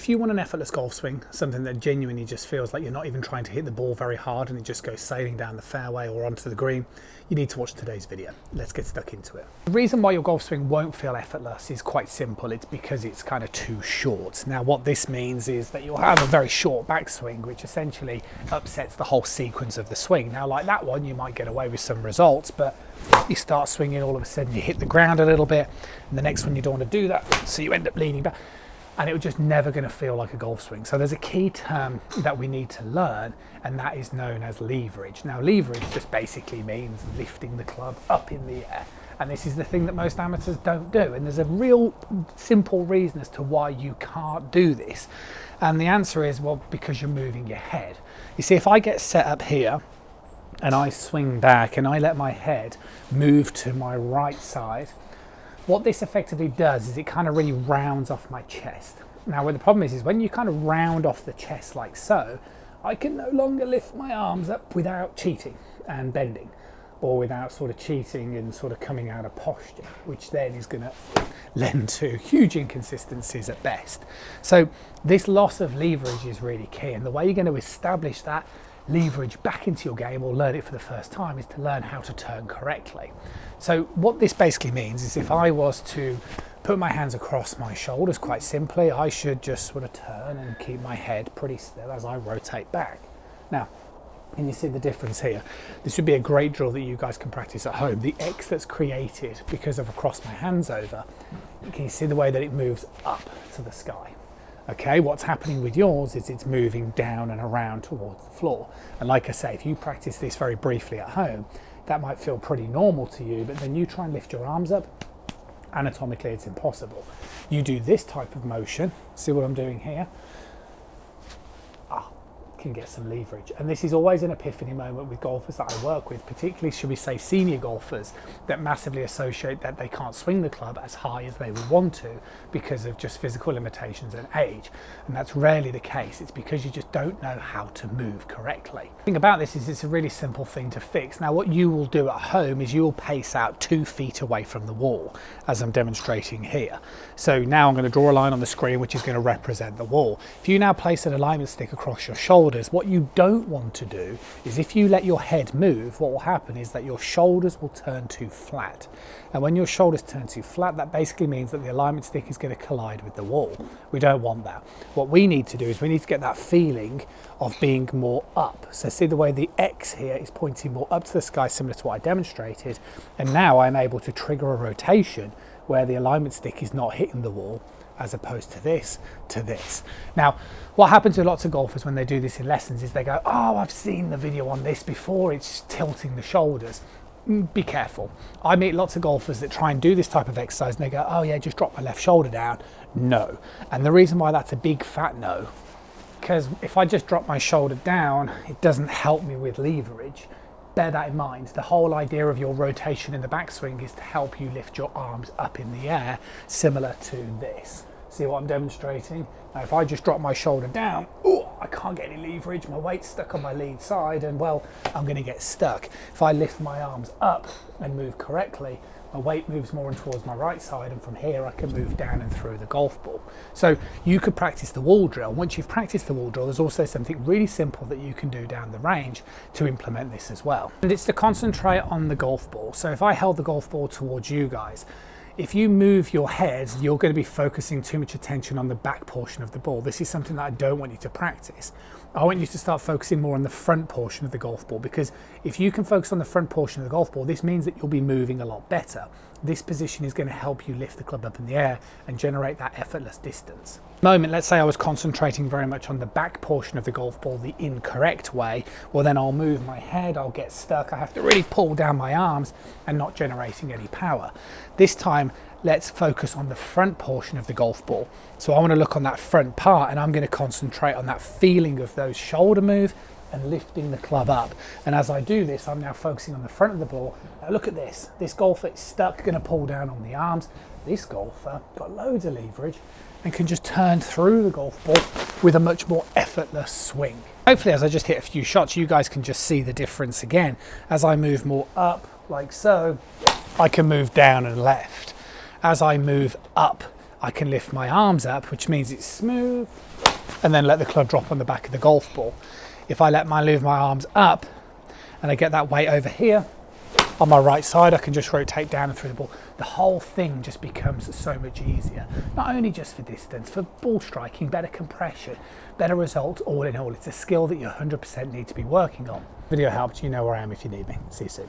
if you want an effortless golf swing, something that genuinely just feels like you're not even trying to hit the ball very hard and it just goes sailing down the fairway or onto the green, you need to watch today's video. Let's get stuck into it. The reason why your golf swing won't feel effortless is quite simple. It's because it's kind of too short. Now what this means is that you'll have a very short backswing, which essentially upsets the whole sequence of the swing. Now like that one, you might get away with some results, but you start swinging, all of a sudden you hit the ground a little bit, and the next one you don't want to do that, so you end up leaning back. And it was just never going to feel like a golf swing. So there's a key term that we need to learn, and that is known as leverage. Now leverage just basically means lifting the club up in the air. And this is the thing that most amateurs don't do. And there's a real simple reason as to why you can't do this. And the answer is, well, because you're moving your head. You see, if I get set up here and I swing back and I let my head move to my right side, what this effectively does is it kind of really rounds off my chest. Now where the problem is when you kind of round off the chest like so, I can no longer lift my arms up without cheating and bending, or without sort of cheating and sort of coming out of posture, which then is going to lend to huge inconsistencies at best. So this loss of leverage is really key, and the way you're going to establish that leverage back into your game or learn it for the first time is to learn how to turn correctly. So what this basically means is if I was to put my hands across my shoulders, quite simply, I should just sort of turn and keep my head pretty still as I rotate back. Now, can you see the difference here? This would be a great drill that you guys can practice at home. The X that's created because I've crossed my hands over, can you see the way that it moves up to the sky? Okay, what's happening with yours is it's moving down and around towards the floor. And like I say, if you practice this very briefly at home, that might feel pretty normal to you, but then you try and lift your arms up, anatomically it's impossible. You do this type of motion, see what I'm doing here? Can get some leverage. And this is always an epiphany moment with golfers that I work with, particularly should we say senior golfers that massively associate that they can't swing the club as high as they would want to because of just physical limitations and age. And that's rarely the case. It's because you just don't know how to move correctly. The thing about this is it's a really simple thing to fix. Now what you will do at home is you will pace out 2 feet away from the wall as I'm demonstrating here. So now I'm going to draw a line on the screen which is going to represent the wall. If you now place an alignment stick across your shoulder, what you don't want to do is if you let your head move, what will happen is that your shoulders will turn too flat. And when your shoulders turn too flat, that basically means that the alignment stick is going to collide with the wall. We don't want that. What we need to do is we need to get that feeling of being more up. So see the way the X here is pointing more up to the sky, similar to what I demonstrated. And now I'm able to trigger a rotation where the alignment stick is not hitting the wall, as opposed to this, Now, what happens to lots of golfers when they do this in lessons is they go, oh, I've seen the video on this before, it's tilting the shoulders. Be careful. I meet lots of golfers that try and do this type of exercise and they go, oh yeah, just drop my left shoulder down. No. And the reason why that's a big fat no, because if I just drop my shoulder down, it doesn't help me with leverage. Bear that in mind. The whole idea of your rotation in the backswing is to help you lift your arms up in the air, similar to this. See what I'm demonstrating? Now if I just drop my shoulder down, I can't get any leverage, my weight's stuck on my lead side, and well, I'm going to get stuck. If I lift my arms up and move correctly, my weight moves more towards my right side, and from here I can move down and through the golf ball. So you could practice the wall drill. Once you've practiced the wall drill, there's also something really simple that you can do down the range to implement this as well. And it's to concentrate on the golf ball. So if I held the golf ball towards you guys, if you move your head, you're going to be focusing too much attention on the back portion of the ball. This is something that I don't want you to practice. I want you to start focusing more on the front portion of the golf ball, because if you can focus on the front portion of the golf ball, this means that you'll be moving a lot better. This position is going to help you lift the club up in the air and generate that effortless distance. Moment, let's say I was concentrating very much on the back portion of the golf ball the incorrect way, well then I'll move my head, I'll get stuck, I have to really pull down my arms and not generating any power. This time, let's focus on the front portion of the golf ball. So I want to look on that front part, and I'm going to concentrate on that feeling of those shoulder move and lifting the club up. And as I do this, I'm now focusing on the front of the ball. Now look at this. This golfer is stuck, going to pull down on the arms. This golfer got loads of leverage and can just turn through the golf ball with a much more effortless swing. Hopefully, as I just hit a few shots, you guys can just see the difference again. As I move more up, like so, I can move down and left. As I move up, I can lift my arms up, which means it's smooth and then let the club drop on the back of the golf ball. If I move my arms up and I get that weight over here, on my right side, I can just rotate down and through the ball. The whole thing just becomes so much easier. Not only just for distance, for ball striking, better compression, better results, all in all. It's a skill that you 100% need to be working on. Video helped, you know where I am if you need me. See you soon.